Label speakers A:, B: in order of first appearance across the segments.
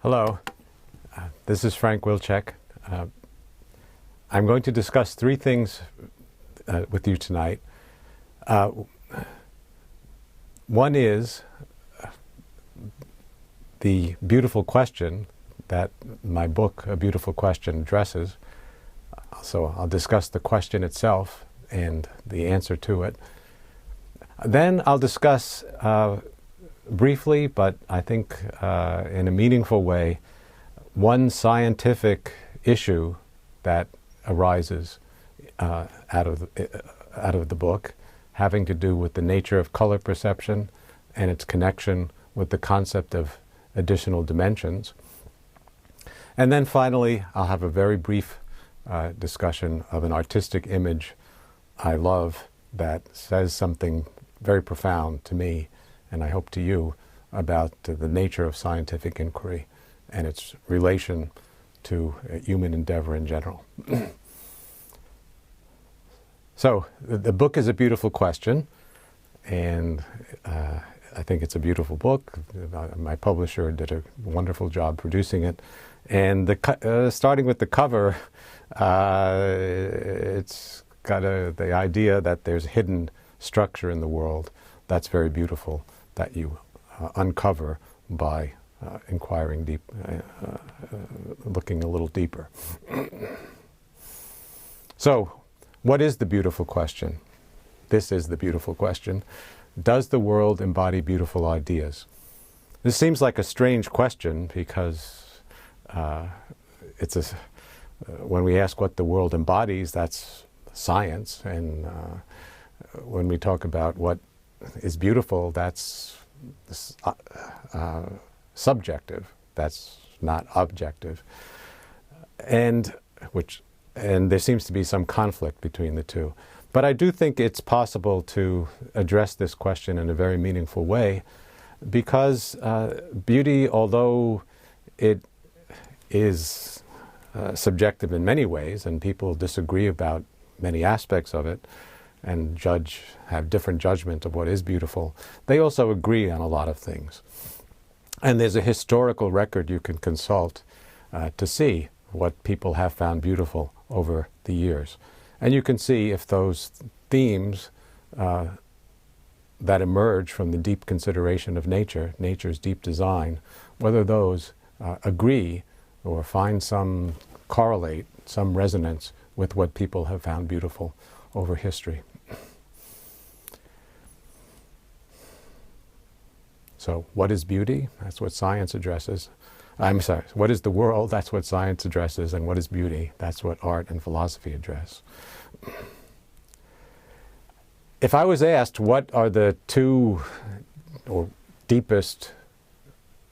A: Hello, this is Frank Wilczek. I'm going to discuss three things with you tonight. One is the beautiful question that my book, A Beautiful Question, addresses. So I'll discuss the question itself and the answer to it. Then I'll discuss briefly, but I think in a meaningful way, one scientific issue that arises out of the book, having to do with the nature of color perception and its connection with the concept of additional dimensions. And then finally, I'll have a very brief discussion of an artistic image I love that says something very profound to me, and I hope to you, about the nature of scientific inquiry and its relation to human endeavor in general. So, the book is A Beautiful Question, and I think it's a beautiful book. My publisher did a wonderful job producing it. And starting with the cover, it's got the idea that there's hidden structure in the world that's very beautiful, that you uncover by inquiring deep, looking a little deeper. So, what is the beautiful question? This is the beautiful question. Does the world embody beautiful ideas? This seems like a strange question because when we ask what the world embodies, that's science, and when we talk about what is beautiful, that's subjective. That's not objective, and there seems to be some conflict between the two. But I do think it's possible to address this question in a very meaningful way, because beauty, although it is subjective in many ways, and people disagree about many aspects of it, and have different judgment of what is beautiful, they also agree on a lot of things. And there's a historical record you can consult to see what people have found beautiful over the years. And you can see if those themes that emerge from the deep consideration of nature, nature's deep design, whether those agree or find some correlate, some resonance with what people have found beautiful over history. So, what is beauty? That's what science addresses. I'm sorry, what is the world? That's what science addresses. And what is beauty? That's what art and philosophy address. If I was asked what are the two or deepest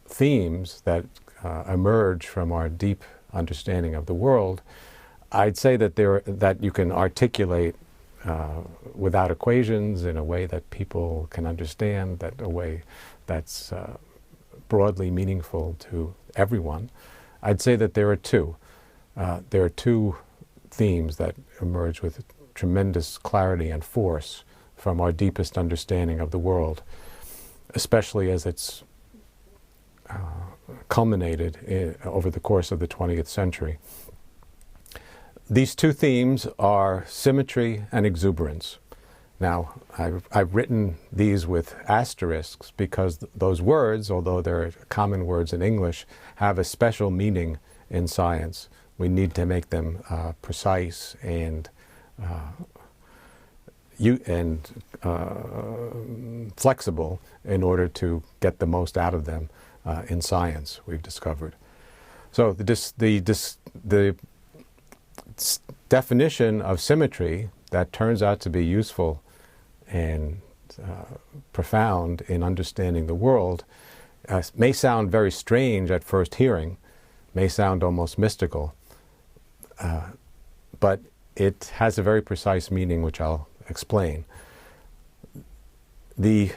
A: themes that emerge from our deep understanding of the world, I'd say that you can articulate without equations, in a way that people can understand, that a way that's broadly meaningful to everyone. I'd say that there are two. There are two themes that emerge with tremendous clarity and force from our deepest understanding of the world, especially as it's culminated over the course of the 20th century. These two themes are symmetry and exuberance. Now, I've written these with asterisks because those words, although they're common words in English, have a special meaning in science. We need to make them precise and flexible in order to get the most out of them in science, we've discovered. So the definition of symmetry that turns out to be useful and profound in understanding the world may sound very strange at first hearing, may sound almost mystical, but it has a very precise meaning, which I'll explain. The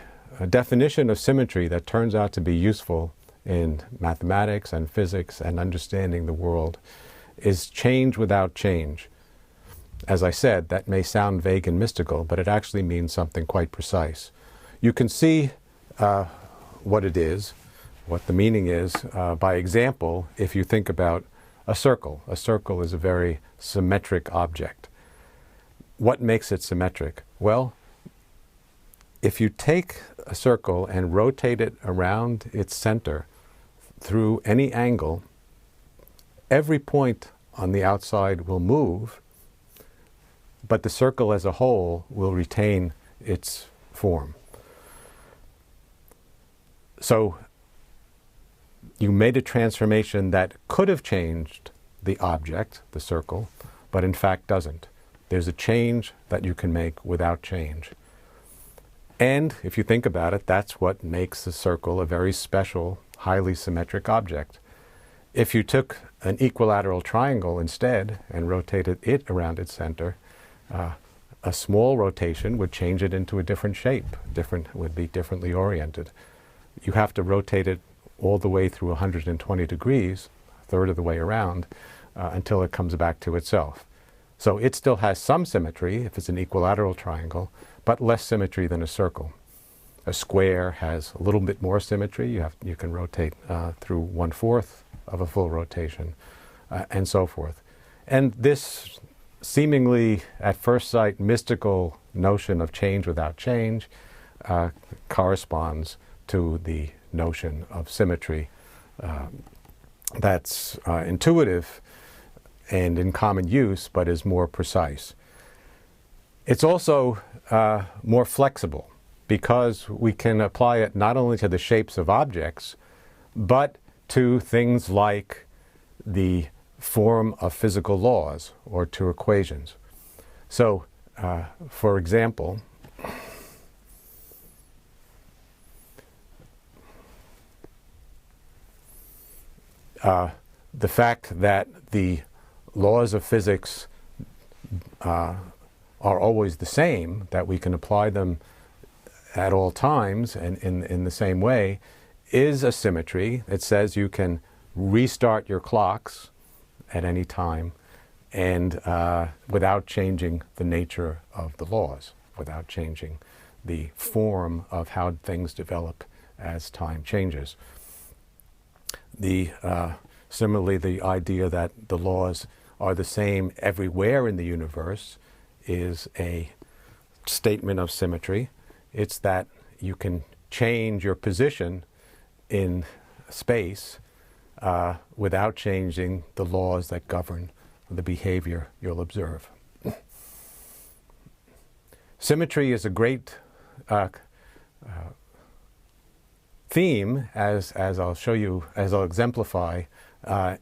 A: definition of symmetry that turns out to be useful in mathematics and physics and understanding the world is change without change. As I said, that may sound vague and mystical, but it actually means something quite precise. You can see what it is what the meaning is by example if you think about a circle. A circle is a very symmetric object. What makes it symmetric? Well, if you take a circle and rotate it around its center through any angle, every point on the outside will move, but the circle as a whole will retain its form. So you made a transformation that could have changed the object, the circle, but in fact doesn't. There's a change that you can make without change. And if you think about it, that's what makes the circle a very special, highly symmetric object. If you took an equilateral triangle instead and rotated it around its center, a small rotation would change it into a different shape, would be differently oriented. You have to rotate it all the way through 120 degrees, a third of the way around, until it comes back to itself. So it still has some symmetry if it's an equilateral triangle, but less symmetry than a circle. A square has a little bit more symmetry. You can rotate through 1/4 of a full rotation, and so forth. And this seemingly, at first sight, mystical notion of change without change corresponds to the notion of symmetry that's intuitive and in common use, but is more precise. It's also more flexible because we can apply it not only to the shapes of objects, but to things like the form of physical laws or to equations. So, for example, the fact that the laws of physics are always the same, that we can apply them at all times and in the same way, is a symmetry. It says you can restart your clocks at any time and without changing the nature of the laws, without changing the form of how things develop as time changes. Similarly, the idea that the laws are the same everywhere in the universe is a statement of symmetry. It's that you can change your position in space without changing the laws that govern the behavior you'll observe. Symmetry is a great theme, as I'll show you, as I'll exemplify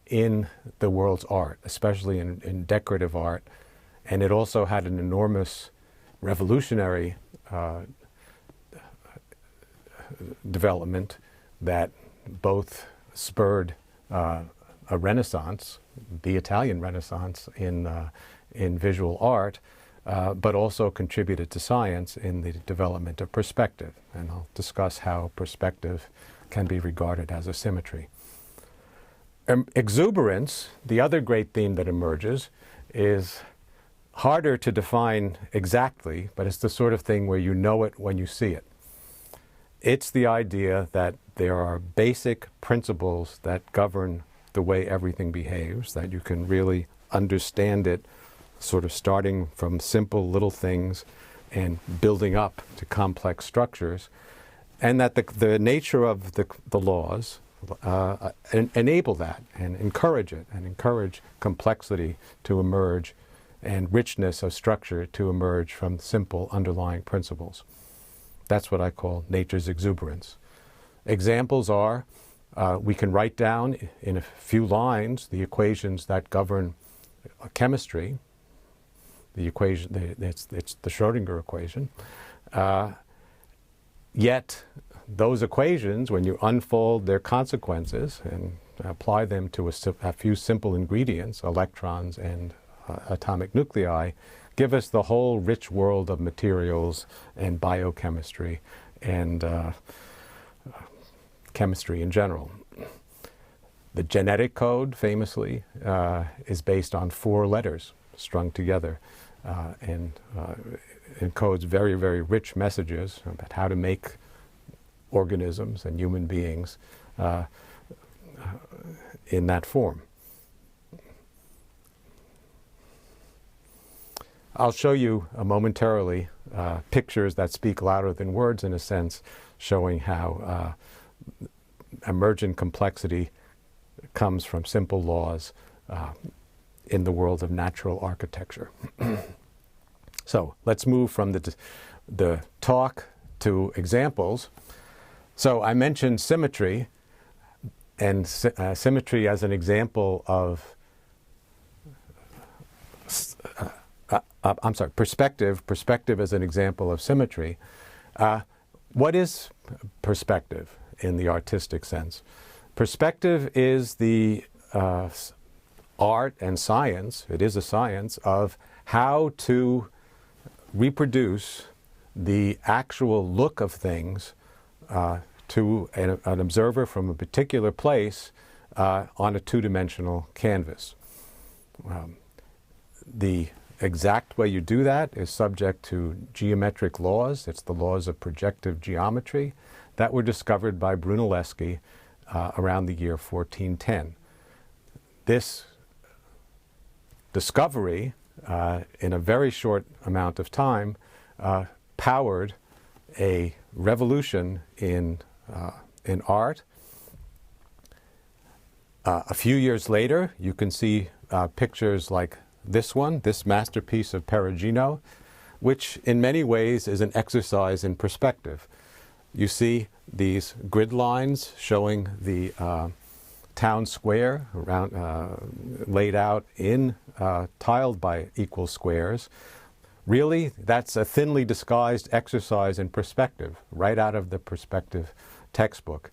A: in the world's art, especially in decorative art. And it also had an enormous revolutionary development that both spurred a renaissance, the Italian Renaissance in visual art, but also contributed to science in the development of perspective. And I'll discuss how perspective can be regarded as a symmetry. Exuberance, the other great theme that emerges, is harder to define exactly, but it's the sort of thing where you know it when you see it. It's the idea that there are basic principles that govern the way everything behaves, that you can really understand it sort of starting from simple little things and building up to complex structures, and that the nature of the laws enable that and encourage it, and encourage complexity to emerge and richness of structure to emerge from simple underlying principles. That's what I call nature's exuberance. Examples are, we can write down in a few lines the equations that govern chemistry. The equation, it's the Schrödinger equation. Yet those equations, when you unfold their consequences and apply them to a few simple ingredients, electrons and atomic nuclei, give us the whole rich world of materials and biochemistry and chemistry in general. The genetic code, famously, is based on 4 letters strung together and encodes very, very rich messages about how to make organisms and human beings in that form. I'll show you momentarily pictures that speak louder than words, in a sense, showing how emergent complexity comes from simple laws in the world of natural architecture. So let's move from the talk to examples. So I mentioned symmetry, and symmetry as an example of perspective. Perspective as an example of symmetry. What is perspective in the artistic sense? Perspective is the art and science, it is a science, of how to reproduce the actual look of things to an observer from a particular place on a two-dimensional canvas. The exact way you do that is subject to geometric laws. It's the laws of projective geometry that were discovered by Brunelleschi around the year 1410. This discovery, in a very short amount of time, powered a revolution in art. A few years later, you can see pictures like this one, this masterpiece of Perugino, which in many ways is an exercise in perspective. You see these grid lines showing the town square around, laid out in tiled by equal squares. Really, that's a thinly disguised exercise in perspective, right out of the perspective textbook.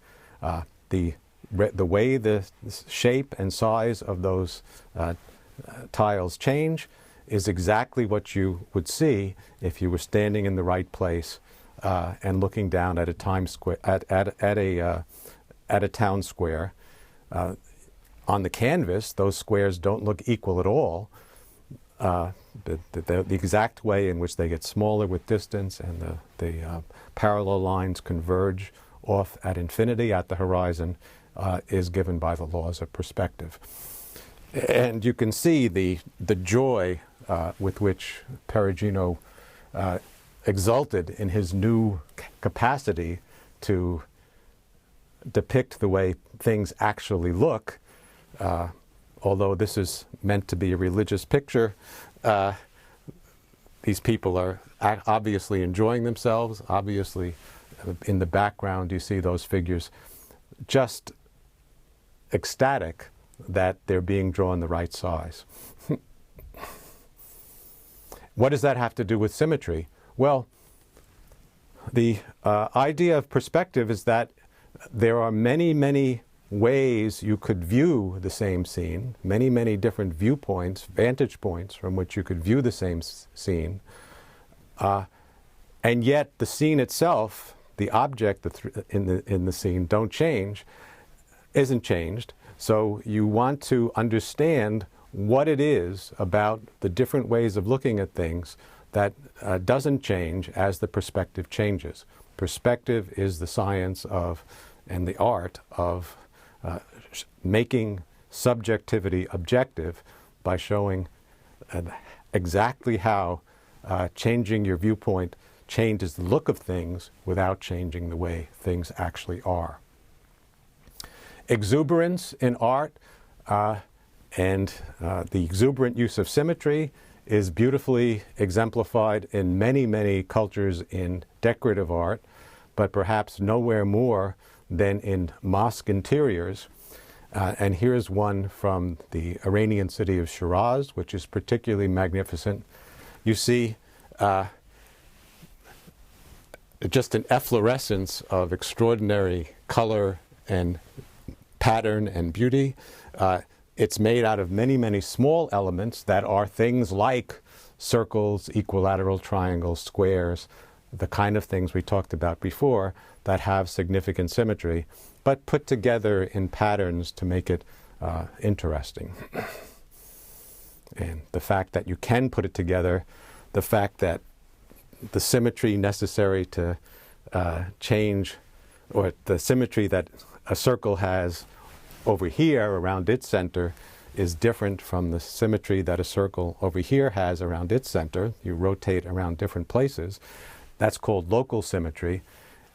A: The way the shape and size of those tiles change is exactly what you would see if you were standing in the right place and looking down at a town square. On the canvas, those squares don't look equal at all. The exact way in which they get smaller with distance and the parallel lines converge off at infinity at the horizon is given by the laws of perspective. And you can see the joy with which Perugino exulted in his new capacity to depict the way things actually look. Although this is meant to be a religious picture, these people are obviously enjoying themselves. Obviously, in the background, you see those figures just ecstatic that they're being drawn the right size. What does that have to do with symmetry? Well, the idea of perspective is that there are many, many ways you could view the same scene, many, many different viewpoints, vantage points from which you could view the same scene, and yet the scene itself, the object in the scene, isn't changed. So you want to understand what it is about the different ways of looking at things that doesn't change as the perspective changes. Perspective is the science of, and the art of, making subjectivity objective by showing exactly how changing your viewpoint changes the look of things without changing the way things actually are. Exuberance in art and the exuberant use of symmetry is beautifully exemplified in many, many cultures in decorative art, but perhaps nowhere more than in mosque interiors. And here's one from the Iranian city of Shiraz, which is particularly magnificent. You see just an efflorescence of extraordinary color and pattern and beauty. It's made out of many, many small elements that are things like circles, equilateral triangles, squares, the kind of things we talked about before that have significant symmetry, but put together in patterns to make it interesting. And the fact that you can put it together, the fact that the symmetry necessary to change, or the symmetry that a circle has over here around its center is different from the symmetry that a circle over here has around its center. You rotate around different places. That's called local symmetry,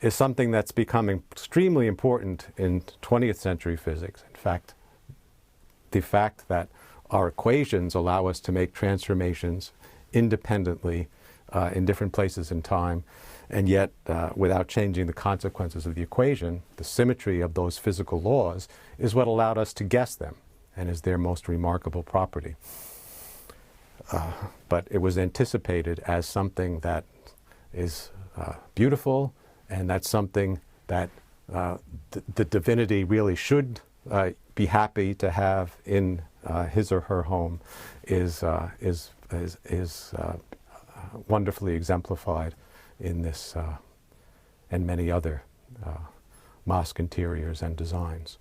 A: is something that's becoming extremely important in 20th century physics. In fact, the fact that our equations allow us to make transformations independently in different places in time, and yet without changing the consequences of the equation, the symmetry of those physical laws is what allowed us to guess them and is their most remarkable property. But it was anticipated as something that is beautiful, and that's something that the divinity really should be happy to have in his or her home, is wonderfully exemplified in this and many other mosque interiors and designs.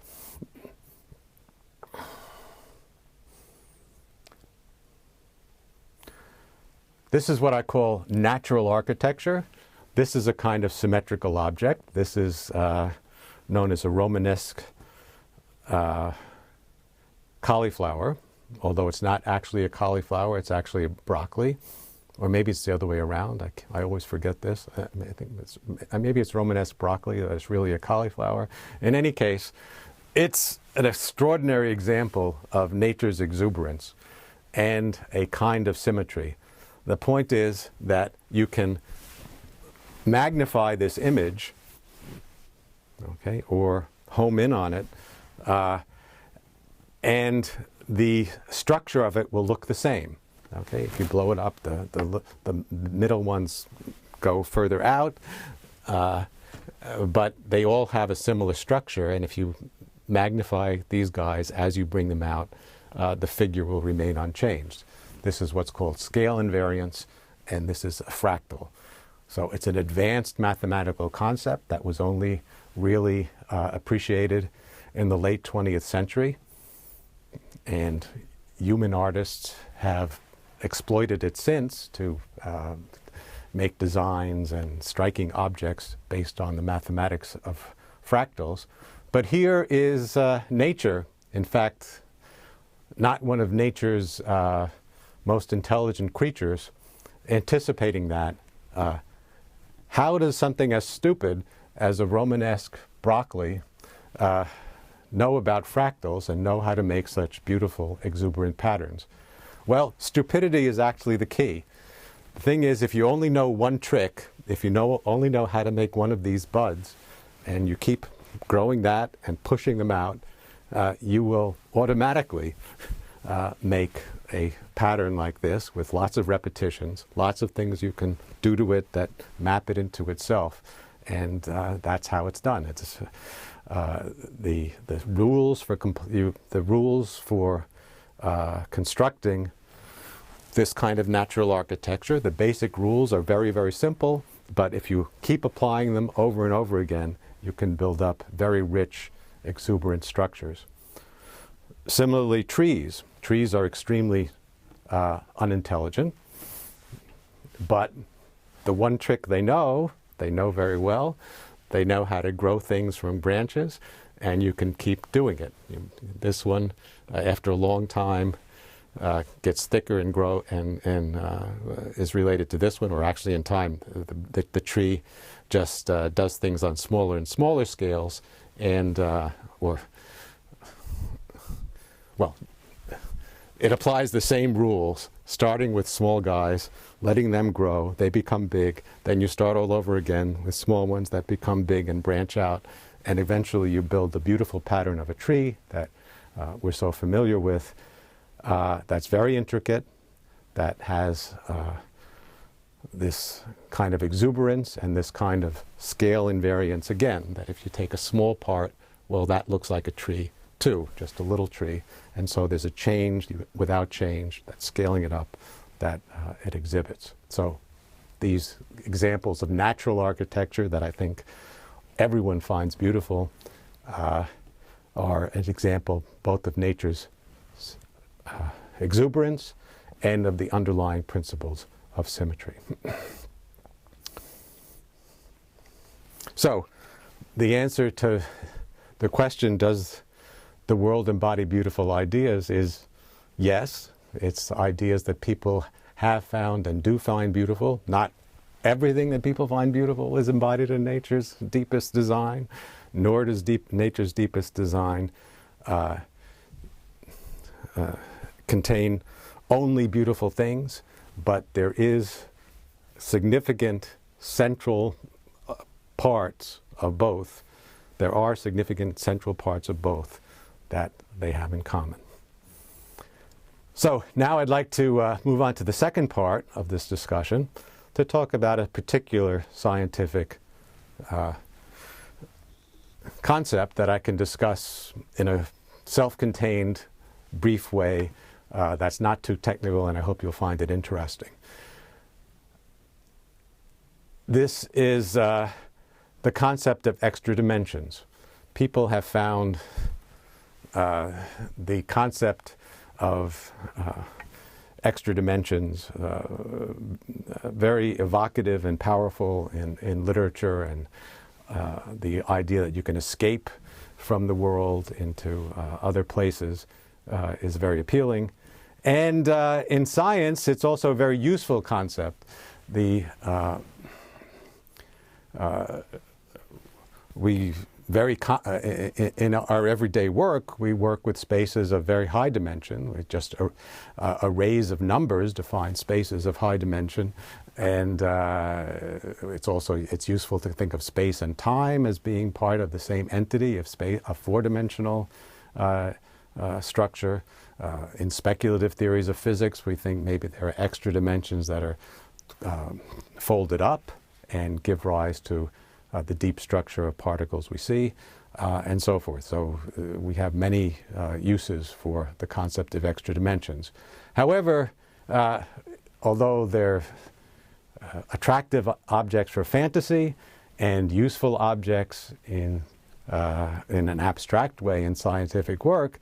A: This is what I call natural architecture. This is a kind of symmetrical object. This is known as a Romanesque cauliflower, although it's not actually a cauliflower, it's actually a broccoli. Or maybe it's the other way around. I always forget this. I think maybe it's Romanesque broccoli, it's really a cauliflower. In any case, it's an extraordinary example of nature's exuberance and a kind of symmetry. The point is that you can magnify this image, okay, or home in on it, and the structure of it will look the same. Okay, if you blow it up, the middle ones go further out, but they all have a similar structure, and if you magnify these guys as you bring them out, the figure will remain unchanged. This is what's called scale invariance, and this is a fractal. So it's an advanced mathematical concept that was only really appreciated in the late 20th century, and human artists have exploited it since to make designs and striking objects based on the mathematics of fractals. But here is nature, in fact, not one of nature's most intelligent creatures, anticipating that. How does something as stupid as a Romanesque broccoli know about fractals and know how to make such beautiful, exuberant patterns? Well, stupidity is actually the key. The thing is, if you only know one trick, if you only know how to make one of these buds, and you keep growing that and pushing them out, you will automatically make a pattern like this with lots of repetitions, lots of things you can do to it that map it into itself, and that's how it's done. It's the rules for constructing this kind of natural architecture. The basic rules are very, very simple, but if you keep applying them over and over again, you can build up very rich, exuberant structures. Similarly, trees. Trees are extremely unintelligent, but the one trick they know very well. They know how to grow things from branches, and you can keep doing it. This one, after a long time, gets thicker and grow and is related to this one, or actually in time, the tree just does things on smaller and smaller scales, and it applies the same rules, starting with small guys, letting them grow, they become big, then you start all over again with small ones that become big and branch out, and eventually you build the beautiful pattern of a tree that we're so familiar with, that's very intricate, that has this kind of exuberance and this kind of scale invariance again, that if you take a small part, well, that looks like a tree too, just a little tree. And so there's a change without change, that's scaling it up, that it exhibits. So these examples of natural architecture that I think everyone finds beautiful are an example both of nature's exuberance and of the underlying principles of symmetry. So the answer to the question, does the world embody beautiful ideas, is yes. It's ideas that people have found and do find beautiful. Not everything that people find beautiful is embodied in nature's deepest design, nor does nature's deepest design contain only beautiful things, but there is significant central parts of both. There are significant central parts of both that they have in common. So now I'd like to move on to the second part of this discussion, to talk about a particular scientific concept that I can discuss in a self-contained, brief way that's not too technical, and I hope you'll find it interesting. This is the concept of extra dimensions. People have found the concept of extra dimensions very evocative and powerful in literature, and the idea that you can escape from the world into other places is very appealing. And in science, it's also a very useful concept. In our everyday work, we work with spaces of very high dimension. With just arrays of numbers define spaces of high dimension, and it's useful to think of space and time as being part of the same entity of space, a four-dimensional structure. In speculative theories of physics, we think maybe there are extra dimensions that are folded up and give rise to the deep structure of particles we see, and so forth. So we have many uses for the concept of extra dimensions. However, although they're attractive objects for fantasy and useful objects in an abstract way in scientific work,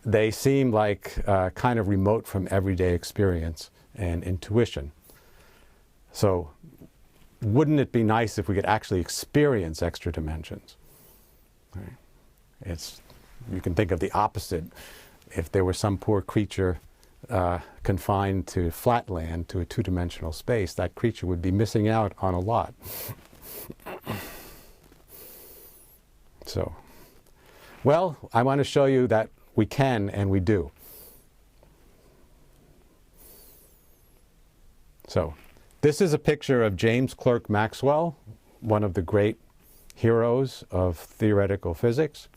A: they seem like kind of remote from everyday experience and intuition. So wouldn't it be nice if we could actually experience extra dimensions? Right? You can think of the opposite. If there were some poor creature confined to flat land, to a two-dimensional space, that creature would be missing out on a lot. So, well, I want to show you that we can and we do. So, this is a picture of James Clerk Maxwell, one of the great heroes of theoretical physics.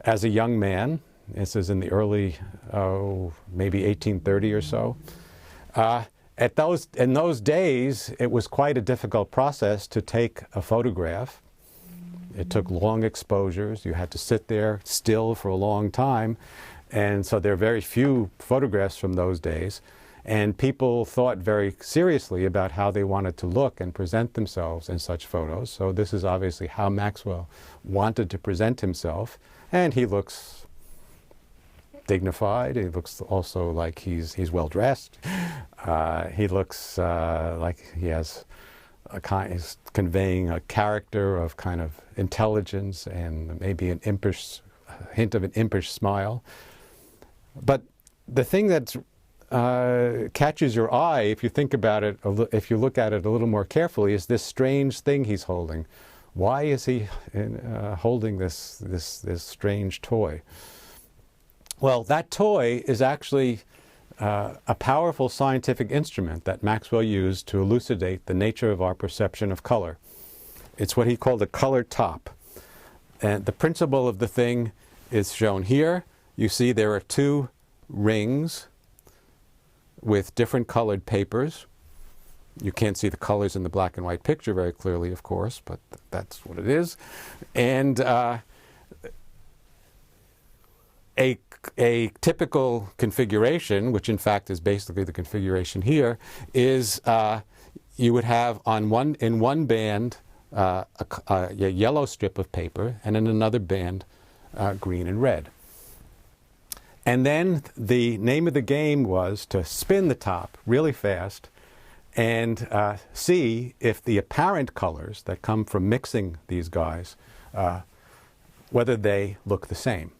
A: As a young man, this is in the early, maybe 1830 or so. In those days, it was quite a difficult process to take a photograph. It took long exposures. You had to sit there still for a long time. And so there are very few photographs from those days. And people thought very seriously about how they wanted to look and present themselves in such photos. So this is obviously how Maxwell wanted to present himself. And he looks dignified. He looks also like he's well dressed. He looks like he has he's conveying a character of kind of intelligence and maybe an impish hint of an impish smile. But the thing that's catches your eye, if you think about it, if you look at it a little more carefully, is this strange thing he's holding. Why is he holding this strange toy? Well, that toy is actually a powerful scientific instrument that Maxwell used to elucidate the nature of our perception of color. It's what he called a color top. And the principle of the thing is shown here. You see there are two rings with different colored papers. You can't see the colors in the black and white picture very clearly, of course, but that's what it is. And a typical configuration, which in fact is basically the configuration here, is you would have in one band a yellow strip of paper, and in another band green and red. And then the name of the game was to spin the top really fast and see if the apparent colors that come from mixing these guys whether they look the same.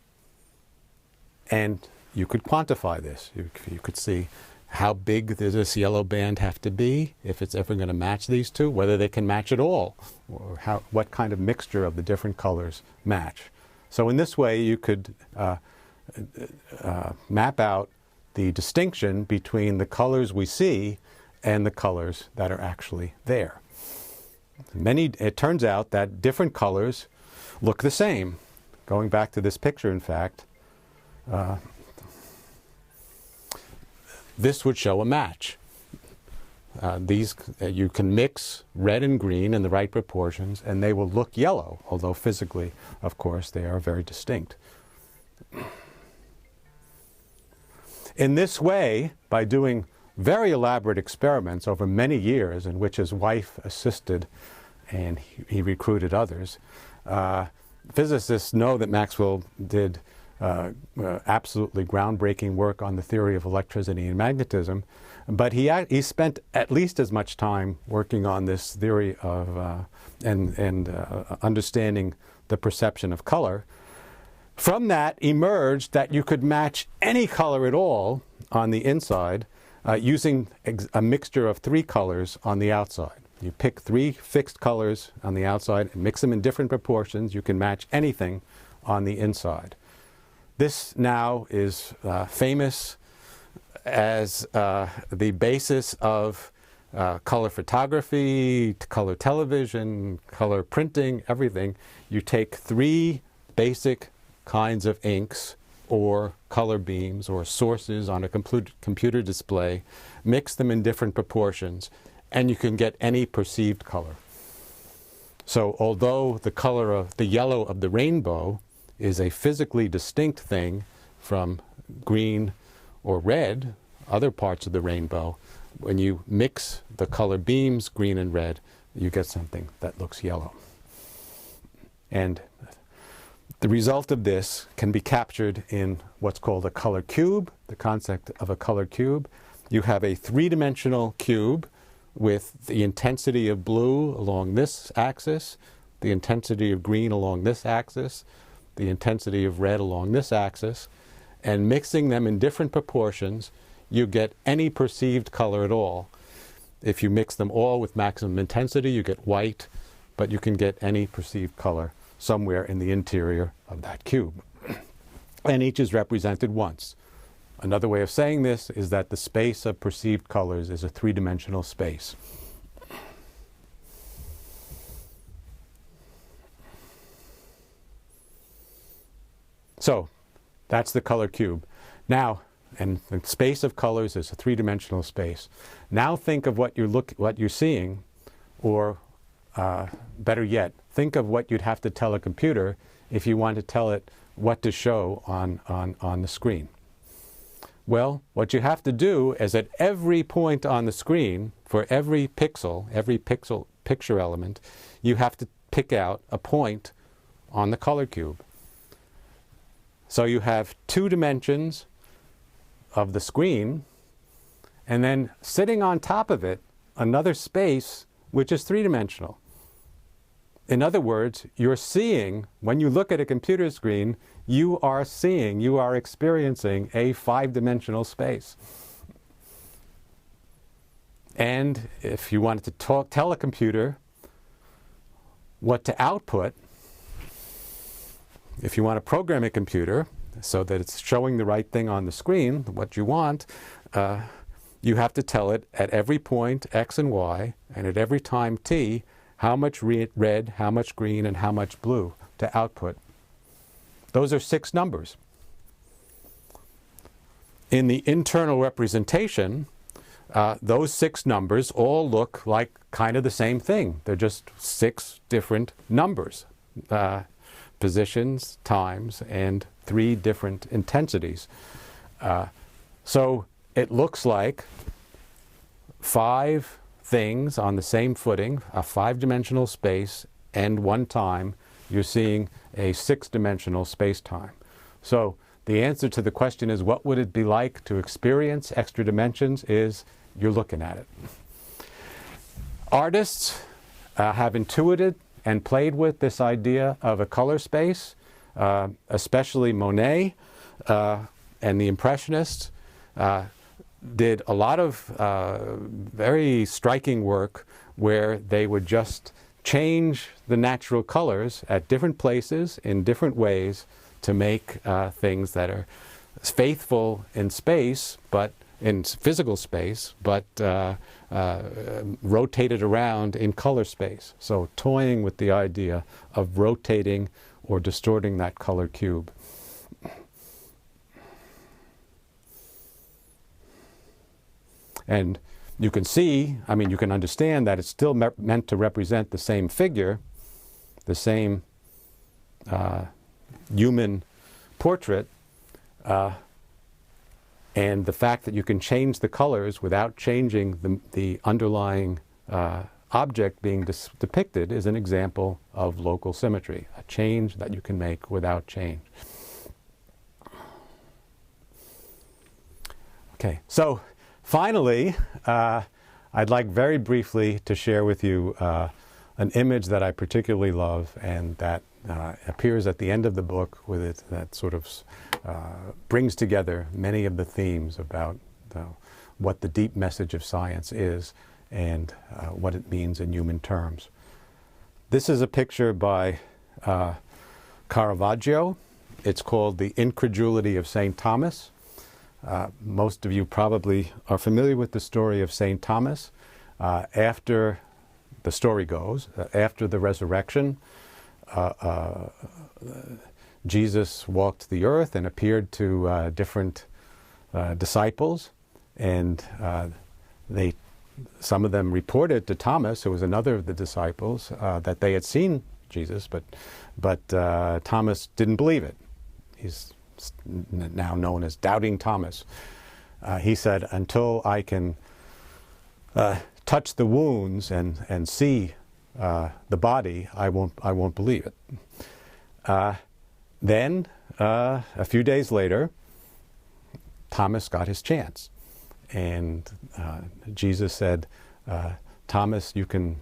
A: And you could quantify this. You could see how big does this yellow band have to be if it's ever going to match these two, whether they can match at all, or what kind of mixture of the different colors match. So in this way, you could map out the distinction between the colors we see and the colors that are actually there. It turns out that different colors look the same. Going back to this picture, in fact, this would show a match. You can mix red and green in the right proportions, and they will look yellow, although physically, of course, they are very distinct. In this way, by doing very elaborate experiments over many years in which his wife assisted and he recruited others, physicists know that Maxwell did absolutely groundbreaking work on the theory of electricity and magnetism, but he spent at least as much time working on this theory of understanding the perception of color. From that emerged that you could match any color at all on the inside using a mixture of three colors on the outside. You pick three fixed colors on the outside and mix them in different proportions. You can match anything on the inside. This now is famous as the basis of color photography, color television, color printing, everything. You take three basic kinds of inks or color beams or sources on a computer display, mix them in different proportions, and you can get any perceived color. So although the color of the yellow of the rainbow is a physically distinct thing from green or red, other parts of the rainbow, when you mix the color beams, green and red, you get something that looks yellow. And the result of this can be captured in what's called a color cube, the concept of a color cube. You have a three-dimensional cube with the intensity of blue along this axis, the intensity of green along this axis, the intensity of red along this axis, and mixing them in different proportions, you get any perceived color at all. If you mix them all with maximum intensity, you get white, but you can get any perceived color somewhere in the interior of that cube. And each is represented once. Another way of saying this is that the space of perceived colors is a three-dimensional space. So, that's the color cube. Now, and the space of colors is a three-dimensional space. Now think of what you're seeing, or better yet, think of what you'd have to tell a computer if you want to tell it what to show on the screen. Well, what you have to do is at every point on the screen, for every picture element, you have to pick out a point on the color cube. So you have two dimensions of the screen, and then sitting on top of it, another space which is three-dimensional. In other words, you're seeing, when you look at a computer screen, you are experiencing a five-dimensional space. And if you wanted to tell a computer what to output, if you want to program a computer so that it's showing the right thing on the screen, what you want, you have to tell it at every point X and Y, and at every time T, how much red, how much green, and how much blue to output. Those are 6 numbers. In the internal representation, those 6 numbers all look like kind of the same thing. They're just 6 different numbers, positions, times, and 3 different intensities. So it looks like 5 things on the same footing, a 5-dimensional space, and one time you're seeing a 6-dimensional space-time. So the answer to the question is, what would it be like to experience extra dimensions, is you're looking at it. Artists have intuited and played with this idea of a color space. especially Monet and the Impressionists, did a lot of very striking work where they would just change the natural colors at different places in different ways to make things that are faithful in space, but in physical space, but rotated around in color space. So toying with the idea of rotating or distorting that color cube. And you can see, I mean, you can understand that it's still meant to represent the same figure, the same human portrait, and the fact that you can change the colors without changing the underlying object being depicted is an example of local symmetry, a change that you can make without change. Okay, so finally, I'd like very briefly to share with you an image that I particularly love and that appears at the end of the book with it, that sort of brings together many of the themes about what the deep message of science is and what it means in human terms. This is a picture by Caravaggio. It's called The Incredulity of St. Thomas. Most of you probably are familiar with the story of St. Thomas. After the story goes, after the resurrection, Jesus walked the earth and appeared to different disciples, and some of them reported to Thomas, who was another of the disciples, that they had seen Jesus, but Thomas didn't believe it. He's now known as Doubting Thomas. He said, until I can touch the wounds and see the body, I won't believe it. Then, a few days later, Thomas got his chance, and Jesus said, "Thomas, you can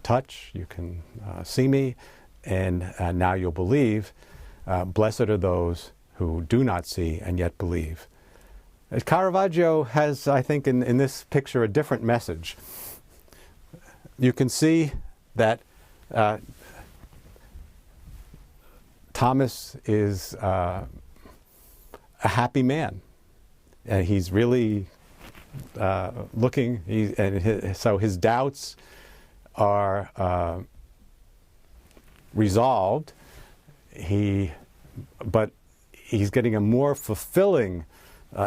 A: touch, you can see me, and now you'll believe. Blessed are those who do not see and yet believe." Caravaggio has, I think, in this picture, a different message. You can see that Thomas is a happy man. He's really looking, so his doubts are resolved. But he's getting a more fulfilling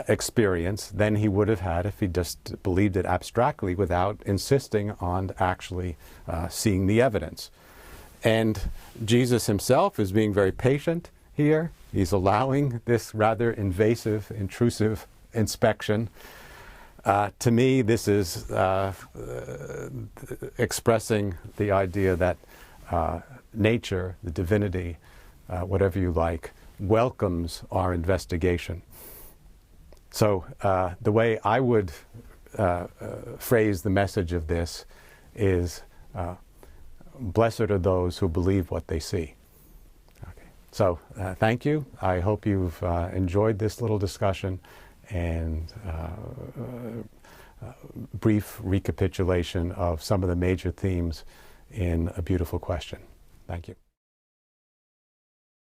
A: experience than he would have had if he just believed it abstractly without insisting on actually seeing the evidence. And Jesus himself is being very patient here. He's allowing this rather invasive, intrusive inspection. To me, this is expressing the idea that nature, the divinity, whatever you like, welcomes our investigation. So the way I would phrase the message of this is, blessed are those who believe what they see. Okay. So thank you. I hope you've enjoyed this little discussion and brief recapitulation of some of the major themes in A Beautiful Question. Thank you.